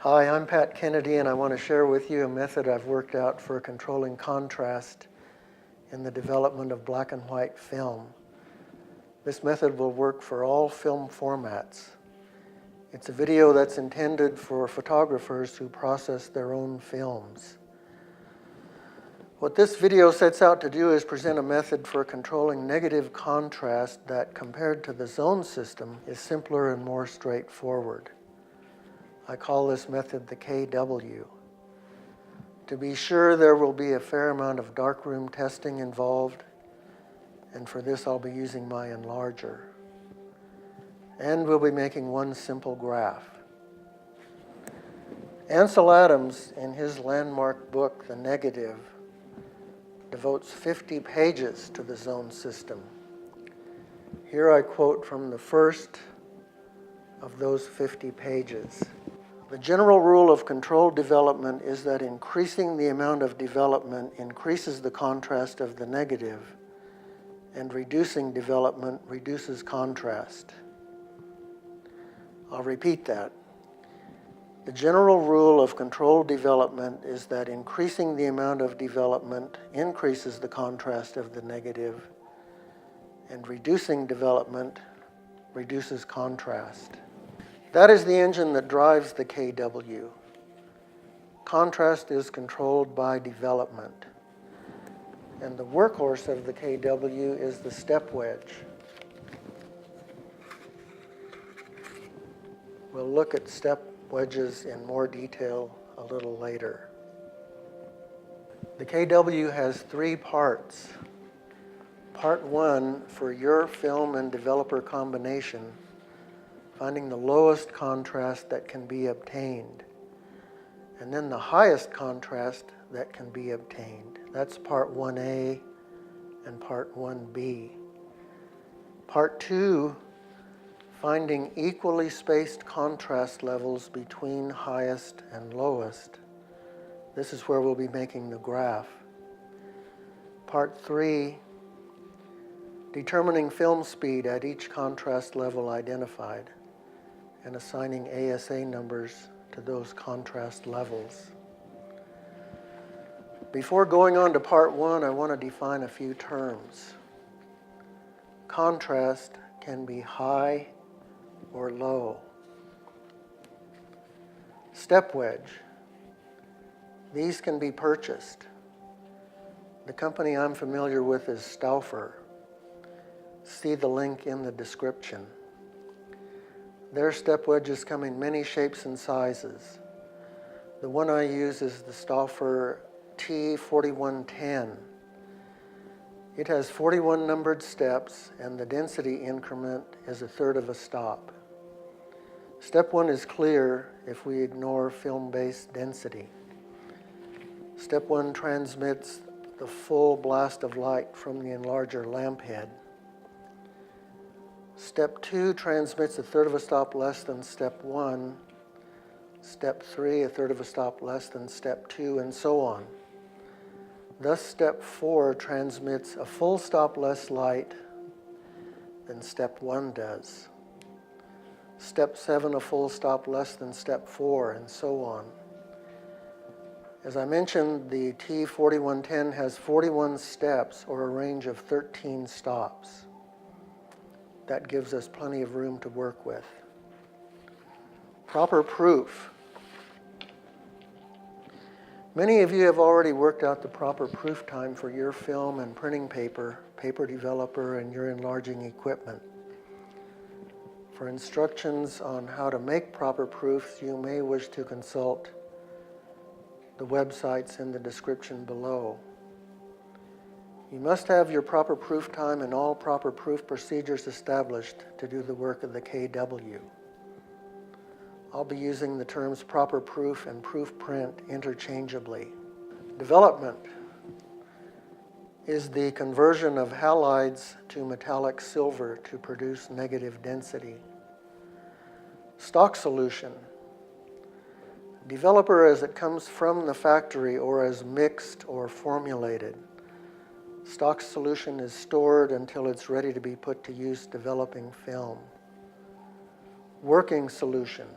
Hi, I'm Pat Kennedy, and I want to share with you a method I've worked out for controlling contrast in the development of black and white film. This method will work for all film formats. It's a video that's intended for photographers who process their own films. What this video sets out to do is present a method for controlling negative contrast that, compared to the zone system, is simpler and more straightforward. I call this method the KW. To be sure, there will be a fair amount of darkroom testing involved, and for this I'll be using my enlarger. And we'll be making one simple graph. Ansel Adams, in his landmark book, The Negative, devotes 50 pages to the zone system. Here I quote from the first of those 50 pages. The general rule of controlled development is that increasing the amount of development increases the contrast of the negative, and reducing development reduces contrast. I'll repeat that. The general rule of controlled development is that increasing the amount of development increases the contrast of the negative, and reducing development reduces contrast. That is the engine that drives the KW. Contrast is controlled by development. And the workhorse of the KW is the step wedge. We'll look at step wedges in more detail a little later. The KW has three parts. Part one, for your film and developer combination, finding the lowest contrast that can be obtained, and then the highest contrast that can be obtained. That's part 1A and part 1B. Part two, finding equally spaced contrast levels between highest and lowest. This is where we'll be making the graph. Part three, determining film speed at each contrast level identified, and assigning ASA numbers to those contrast levels. Before going on to part one, I want to define a few terms. Contrast can be high or low. Step wedge. These can be purchased. The company I'm familiar with is Stauffer. See the link in the description. Their step wedges come in many shapes and sizes. The one I use is the Stauffer T4110. It has 41 numbered steps, and the density increment is 1/3 of a stop. Step one is clear if we ignore film-based density. Step one transmits the full blast of light from the enlarger lamp head. Step two transmits 1/3 of a stop less than step one. Step three, 1/3 of a stop less than step two, and so on. Thus, step four transmits a full stop less light than step one does. Step seven, a full stop less than step four, and so on. As I mentioned, the T4110 has 41 steps, or a range of 13 stops. That gives us plenty of room to work with. Proper proof. Many of you have already worked out the proper proof time for your film and printing paper, paper developer, and your enlarging equipment. For instructions on how to make proper proofs, you may wish to consult the websites in the description below. You must have your proper proof time and all proper proof procedures established to do the work of the KW. I'll be using the terms proper proof and proof print interchangeably. Development is the conversion of halides to metallic silver to produce negative density. Stock solution. Developer as it comes from the factory or as mixed or formulated. Stock solution is stored until it's ready to be put to use developing film. Working solution.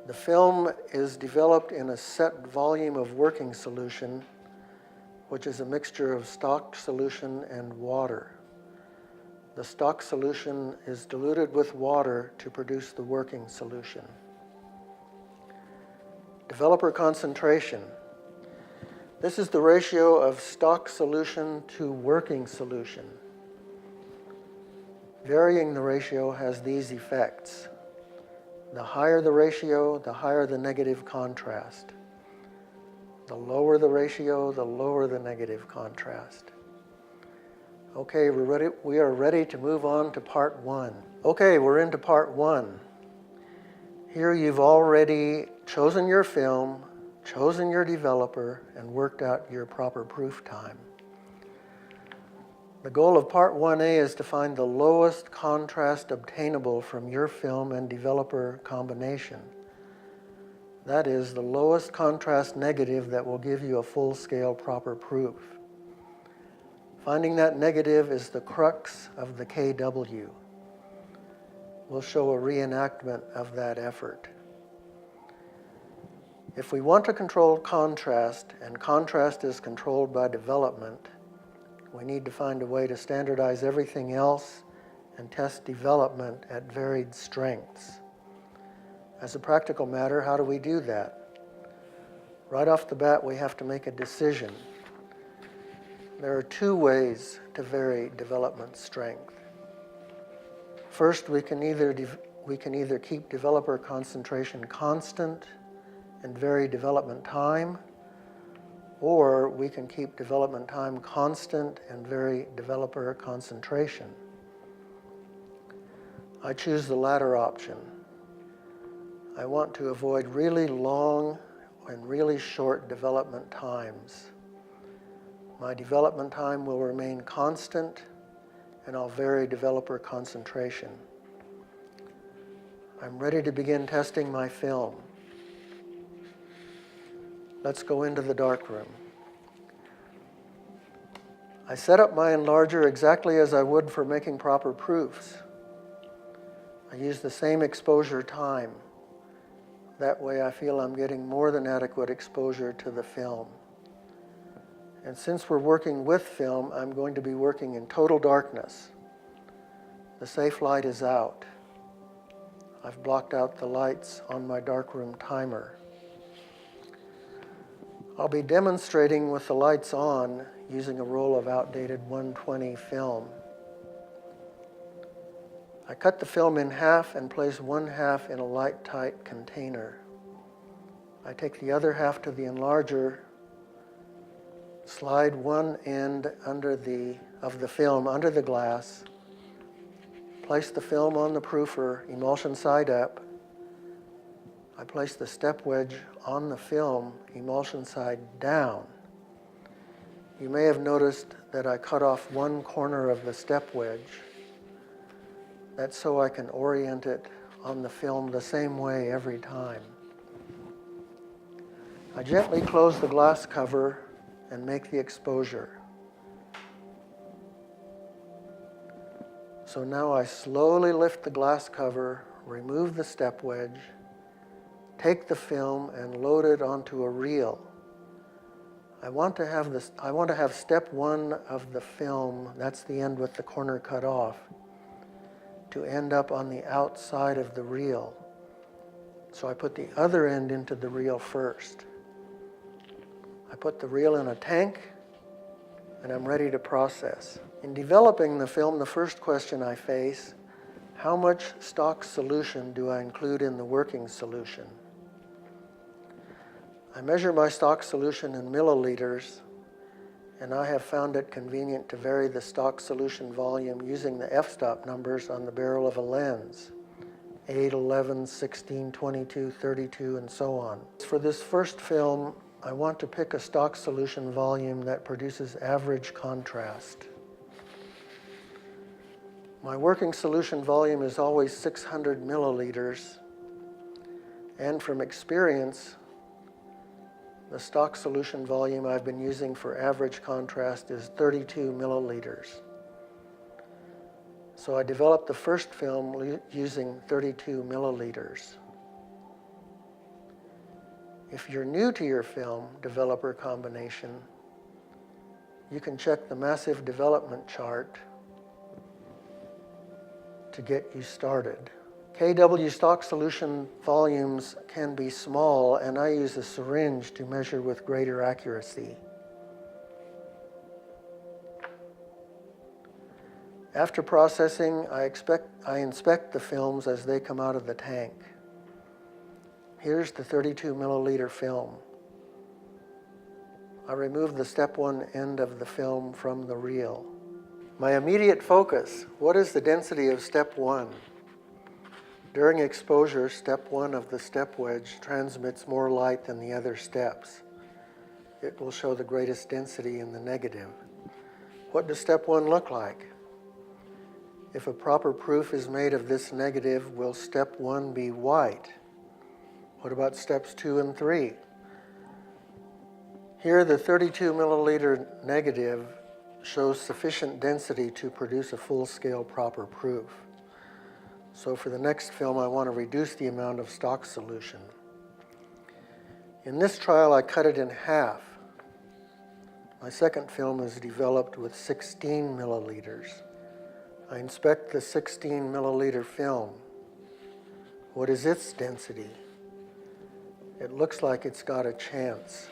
The film is developed in a set volume of working solution, which is a mixture of stock solution and water. The stock solution is diluted with water to produce the working solution. Developer concentration. This is the ratio of stock solution to working solution. Varying the ratio has these effects. The higher the ratio, the higher the negative contrast. The lower the ratio, the lower the negative contrast. Okay, we are ready to move on to part one. Okay, we're into part one. Here you've already chosen your film, chosen your developer, and worked out your proper proof time. The goal of part 1A is to find the lowest contrast obtainable from your film and developer combination. That is, the lowest contrast negative that will give you a full-scale proper proof. Finding that negative is the crux of the KW. We'll show a reenactment of that effort. If we want to control contrast, and contrast is controlled by development, we need to find a way to standardize everything else and test development at varied strengths. As a practical matter, how do we do that? Right off the bat, we have to make a decision. There are two ways to vary development strength. First, we can either keep developer concentration constant and vary development time, or we can keep development time constant and vary developer concentration. I choose the latter option. I want to avoid really long and really short development times. My development time will remain constant, and I'll vary developer concentration. I'm ready to begin testing my film. Let's go into the darkroom. I set up my enlarger exactly as I would for making proper proofs. I use the same exposure time. That way I feel I'm getting more than adequate exposure to the film. And since we're working with film, I'm going to be working in total darkness. The safe light is out. I've blocked out the lights on my darkroom timer. I'll be demonstrating with the lights on using a roll of outdated 120 film. I cut the film in half and place one half in a light-tight container. I take the other half to the enlarger, slide one end of the film under the glass, place the film on the proofer, emulsion side up. I place the step wedge on the film, emulsion side down. You may have noticed that I cut off one corner of the step wedge. That's so I can orient it on the film the same way every time. I gently close the glass cover and make the exposure. So now I slowly lift the glass cover, remove the step wedge, take the film and load it onto a reel. I want to have step one of the film, that's the end with the corner cut off, to end up on the outside of the reel. So I put the other end into the reel first. I put the reel in a tank, and I'm ready to process. In developing the film, the first question I face, how much stock solution do I include in the working solution? I measure my stock solution in milliliters, and I have found it convenient to vary the stock solution volume using the f-stop numbers on the barrel of a lens, 8, 11, 16, 22, 32, and so on. For this first film, I want to pick a stock solution volume that produces average contrast. My working solution volume is always 600 milliliters, and from experience, the stock solution volume I've been using for average contrast is 32 milliliters. So I developed the first film using 32 milliliters. If you're new to your film developer combination, you can check the massive development chart to get you started. KW stock solution volumes can be small, and I use a syringe to measure with greater accuracy. After processing, I inspect the films as they come out of the tank. Here's the 32 milliliter film. I remove the step 1 end of the film from the reel. My immediate focus, what is the density of step 1? During exposure, step 1 of the step wedge transmits more light than the other steps. It will show the greatest density in the negative. What does step 1 look like? If a proper proof is made of this negative, will step 1 be white? What about steps 2 and 3? Here, the 32 milliliter negative shows sufficient density to produce a full-scale proper proof. So for the next film, I want to reduce the amount of stock solution. In this trial, I cut it in half. My second film is developed with 16 milliliters. I inspect the 16 milliliter film. What is its density? It looks like it's got a chance.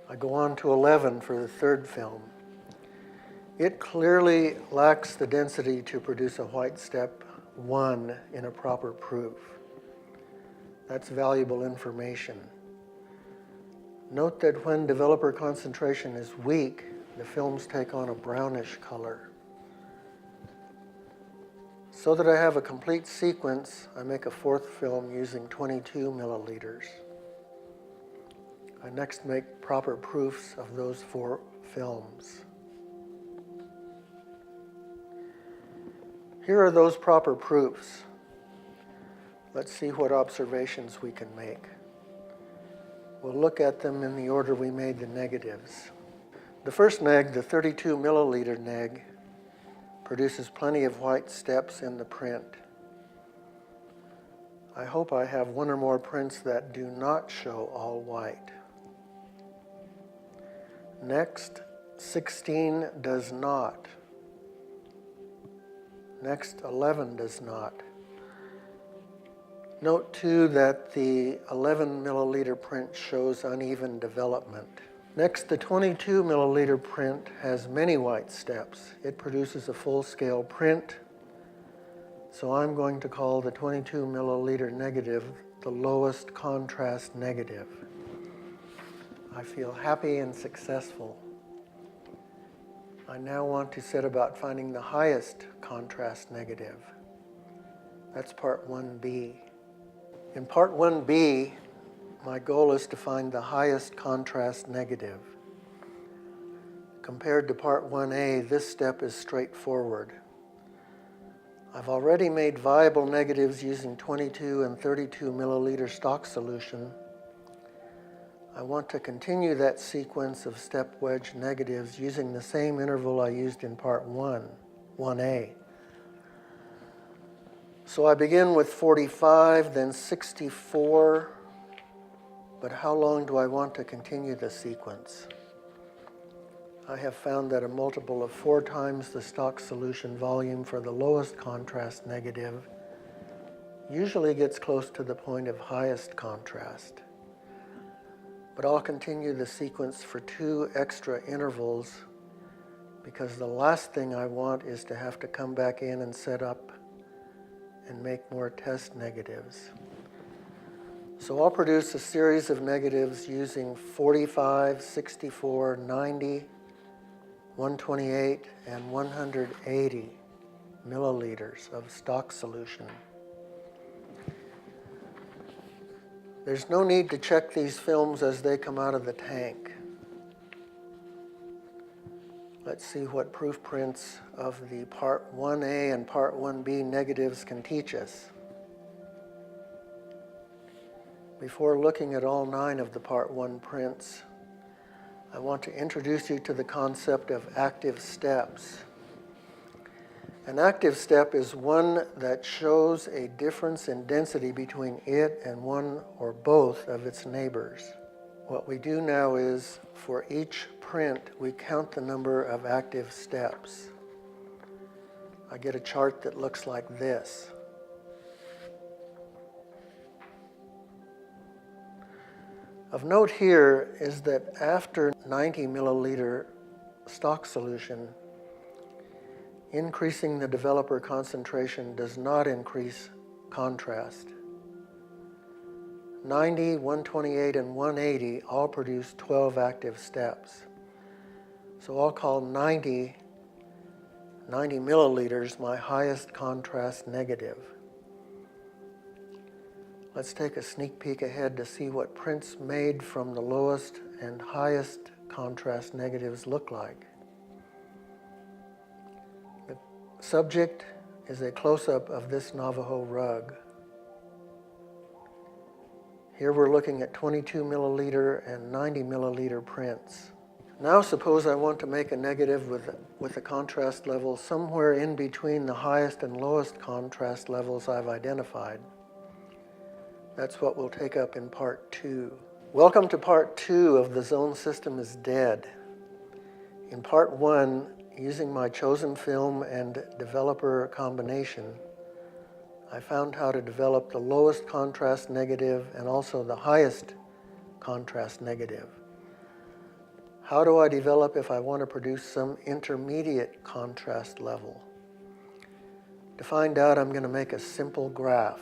I go on to 11 for the third film. It clearly lacks the density to produce a white step 1 in a proper proof. That's valuable information. Note that when developer concentration is weak, the films take on a brownish color. So that I have a complete sequence, I make a fourth film using 22 milliliters. I next make proper proofs of those 4 films. Here are those proper proofs. Let's see what observations we can make. We'll look at them in the order we made the negatives. The first neg, the 32 milliliter neg, produces plenty of white steps in the print. I hope I have 1 or more prints that do not show all white. Next, 16 does not. Next, 11 does not. Note too that the 11 milliliter print shows uneven development. Next, the 22 milliliter print has many white steps. It produces a full-scale print, so I'm going to call the 22 milliliter negative the lowest contrast negative. I feel happy and successful. I now want to set about finding the highest contrast negative. That's part 1B. In part 1B, my goal is to find the highest contrast negative. Compared to part 1A, this step is straightforward. I've already made viable negatives using 22 and 32 milliliter stock solution. I want to continue that sequence of step wedge negatives using the same interval I used in part 1A. So I begin with 45, then 64, but how long do I want to continue the sequence? I have found that a multiple of 4 times the stock solution volume for the lowest contrast negative usually gets close to the point of highest contrast. But I'll continue the sequence for 2 extra intervals because the last thing I want is to have to come back in and set up and make more test negatives. So I'll produce a series of negatives using 45, 64, 90, 128, and 180 milliliters of stock solution. There's no need to check these films as they come out of the tank. Let's see what proof prints of the part 1A and part 1B negatives can teach us. Before looking at all 9 of the part 1 prints, I want to introduce you to the concept of active steps. An active step is one that shows a difference in density between it and one or both of its neighbors. What we do now is, for each print, we count the number of active steps. I get a chart that looks like this. Of note here is that after 90 milliliter stock solution, increasing the developer concentration does not increase contrast. 90, 128, and 180 all produce 12 active steps. So I'll call 90 milliliters my highest contrast negative. Let's take a sneak peek ahead to see what prints made from the lowest and highest contrast negatives look like. The subject is a close-up of this Navajo rug. Here we're looking at 22 milliliter and 90 milliliter prints. Now suppose I want to make a negative with a contrast level somewhere in between the highest and lowest contrast levels I've identified. That's what we'll take up in part 2. Welcome to part 2 of The Zone System is Dead. In part 1, using my chosen film and developer combination, I found how to develop the lowest contrast negative and also the highest contrast negative. How do I develop if I want to produce some intermediate contrast level? To find out, I'm going to make a simple graph.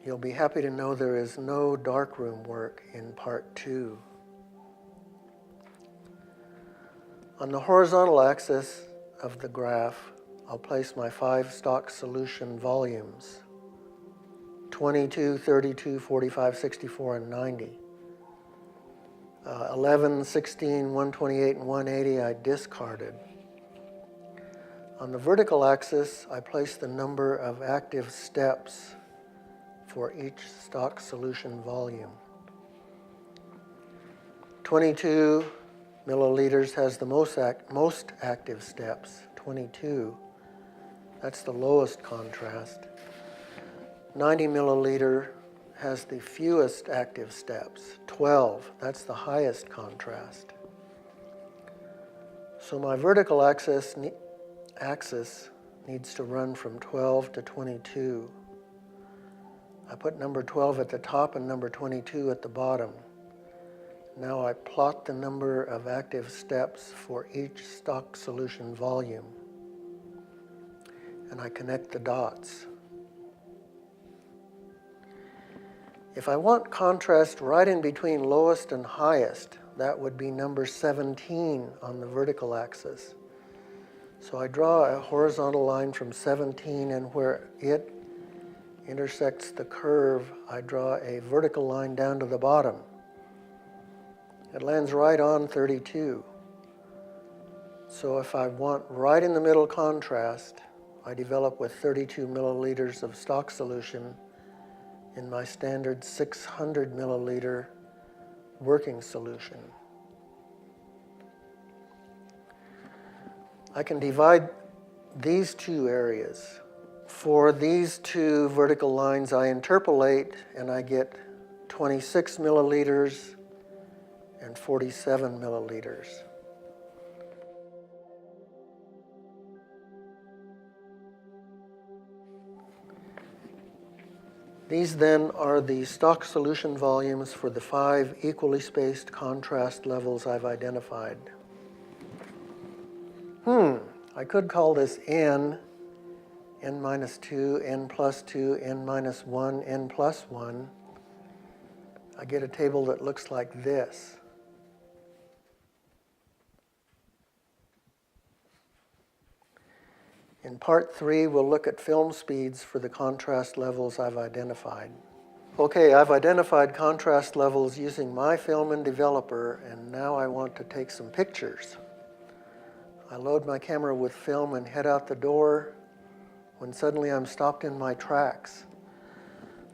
You'll be happy to know there is no darkroom work in part 2. On the horizontal axis of the graph, I'll place my 5 stock solution volumes, 22, 32, 45, 64, and 90. 11, 16, 128, and 180 I discarded. On the vertical axis, I place the number of active steps for each stock solution volume. 22 milliliters has the most active steps, 22. That's the lowest contrast. 90 milliliter has the fewest active steps, 12. That's the highest contrast. So my vertical axis needs to run from 12 to 22. I put number 12 at the top and number 22 at the bottom. Now I plot the number of active steps for each stock solution volume. And I connect the dots. If I want contrast right in between lowest and highest, that would be number 17 on the vertical axis. So I draw a horizontal line from 17, and where it intersects the curve, I draw a vertical line down to the bottom. It lands right on 32. So if I want right in the middle contrast, I develop with 32 milliliters of stock solution in my standard 600 milliliter working solution. I can divide these two areas. For these two vertical lines, I interpolate and I get 26 milliliters and 47 milliliters. These then are the stock solution volumes for the 5 equally spaced contrast levels I've identified. I could call this N, N minus 2, N plus 2, N minus 1, N plus 1. I get a table that looks like this. In part 3, we'll look at film speeds for the contrast levels I've identified. Okay, I've identified contrast levels using my film and developer, and now I want to take some pictures. I load my camera with film and head out the door when suddenly I'm stopped in my tracks.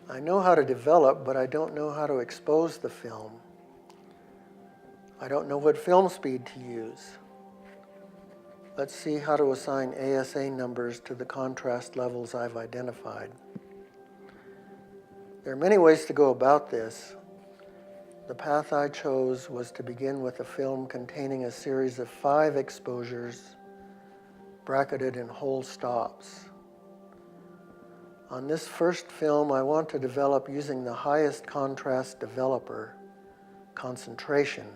I know how to develop, but I don't know how to expose the film. I don't know what film speed to use. Let's see how to assign ASA numbers to the contrast levels I've identified. There are many ways to go about this. The path I chose was to begin with a film containing a series of 5 exposures bracketed in whole stops. On this first film, I want to develop using the highest contrast developer, concentration.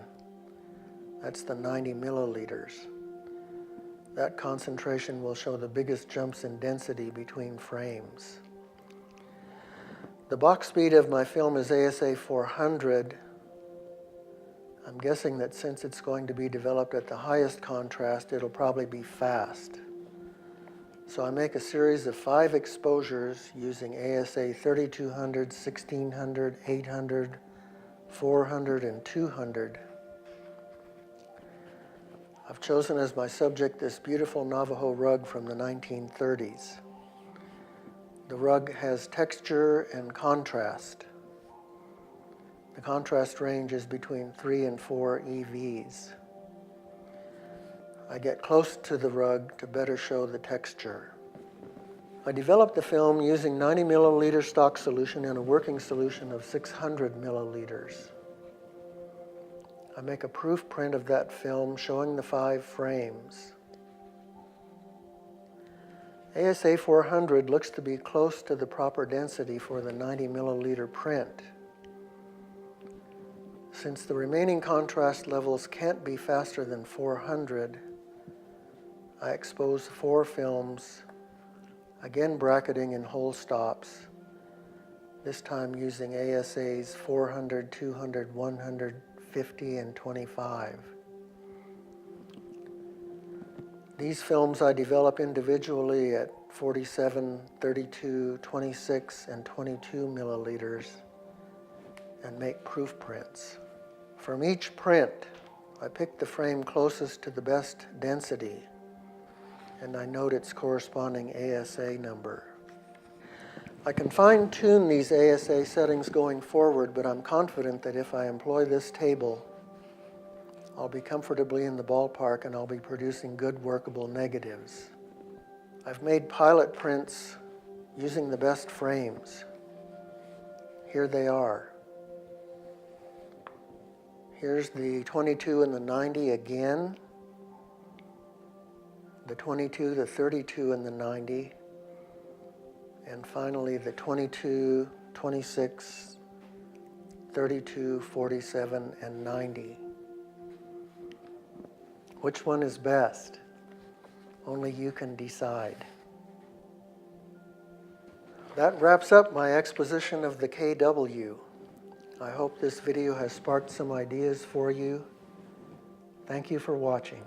That's the 90 milliliters. That concentration will show the biggest jumps in density between frames. The box speed of my film is ASA 400. I'm guessing that since it's going to be developed at the highest contrast, it'll probably be fast. So I make a series of 5 exposures using ASA 3200, 1600, 800, 400, and 200. I've chosen as my subject this beautiful Navajo rug from the 1930s. The rug has texture and contrast. The contrast range is between 3 and 4 EVs. I get close to the rug to better show the texture. I developed the film using 90 milliliter stock solution and a working solution of 600 milliliters. I make a proof print of that film showing the 5 frames. ASA 400 looks to be close to the proper density for the 90 milliliter print. Since the remaining contrast levels can't be faster than 400, I expose 4 films, again bracketing in whole stops, this time using ASAs 400, 200, 150, and 25. These films I develop individually at 47, 32, 26, and 22 milliliters and make proof prints. From each print, I pick the frame closest to the best density, and I note its corresponding ASA number. I can fine-tune these ASA settings going forward, but I'm confident that if I employ this table, I'll be comfortably in the ballpark and I'll be producing good workable negatives. I've made pilot prints using the best frames. Here they are. Here's the 22 and the 90 again, the 22, the 32, and the 90, and finally the 22, 26, 32, 47, and 90. Which one is best? Only you can decide. That wraps up my exposition of the KW. I hope this video has sparked some ideas for you. Thank you for watching.